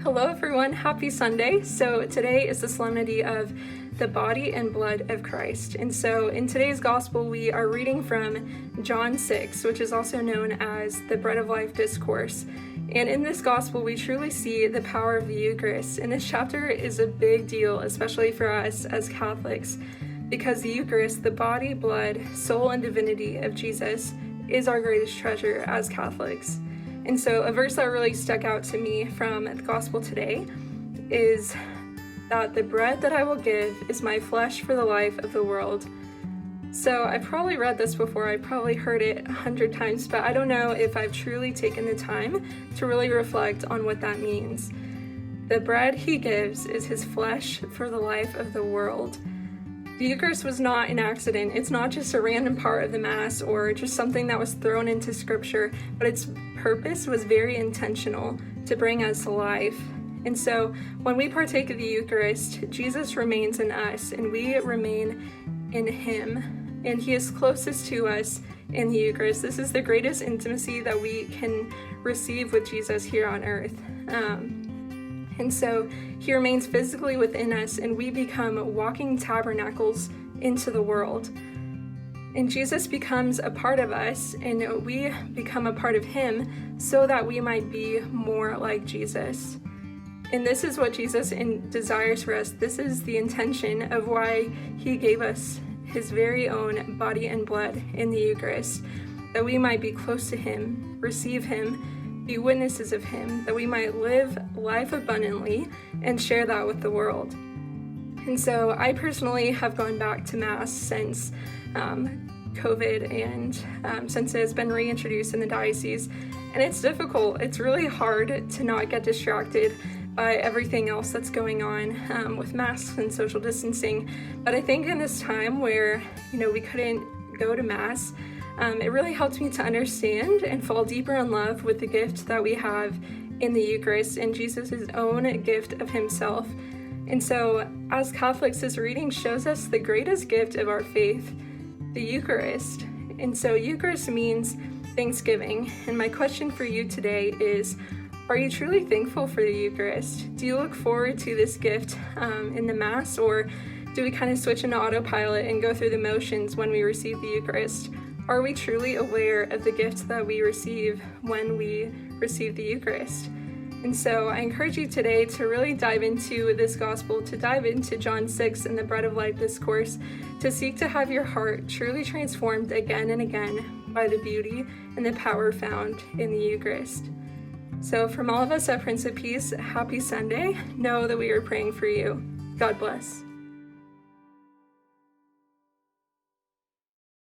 Hello everyone, happy Sunday. So today is the Solemnity of the body and blood of Christ. And so in today's gospel, we are reading from John 6, which is also known as the Bread of Life Discourse. And in this gospel, we truly see the power of the Eucharist. And this chapter is a big deal, especially for us as Catholics, because the Eucharist, the body, blood, soul, and divinity of Jesus, is our greatest treasure as Catholics. And so a verse that really stuck out to me from the gospel today is that the bread that I will give is my flesh for the life of the world. So I probably read this before, I probably heard it 100 times, but I don't know if I've truly taken the time to really reflect on what that means. The bread he gives is his flesh for the life of the world. The Eucharist was not an accident. It's not just a random part of the Mass or just something that was thrown into Scripture, but its purpose was very intentional to bring us life. And so when we partake of the Eucharist, Jesus remains in us and we remain in him. And he is closest to us in the Eucharist. This is the greatest intimacy that we can receive with Jesus here on earth. And so he remains physically within us and we become walking tabernacles into the world. And Jesus becomes a part of us and we become a part of him so that we might be more like Jesus. And this is what Jesus desires for us. This is the intention of why he gave us his very own body and blood in the Eucharist, that we might be close to him, receive him, be witnesses of him, that we might live life abundantly and share that with the world. And so I personally have gone back to Mass since COVID and since it has been reintroduced in the diocese. And it's difficult. It's really hard to not get distracted by everything else that's going on with masks and social distancing. But I think in this time where, we couldn't go to Mass, it really helped me to understand and fall deeper in love with the gift that we have in the Eucharist and Jesus' own gift of himself. And so as Catholics, this reading shows us the greatest gift of our faith, the Eucharist. And so Eucharist means thanksgiving. And my question for you today is, are you truly thankful for the Eucharist? Do you look forward to this gift in the Mass, or do we kind of switch into autopilot and go through the motions when we receive the Eucharist? Are we truly aware of the gifts that we receive when we receive the Eucharist? And so I encourage you today to really dive into this gospel, to dive into John 6 and the Bread of Life Discourse, to seek to have your heart truly transformed again and again by the beauty and the power found in the Eucharist. So from all of us at Prince of Peace, happy Sunday. Know that we are praying for you. God bless.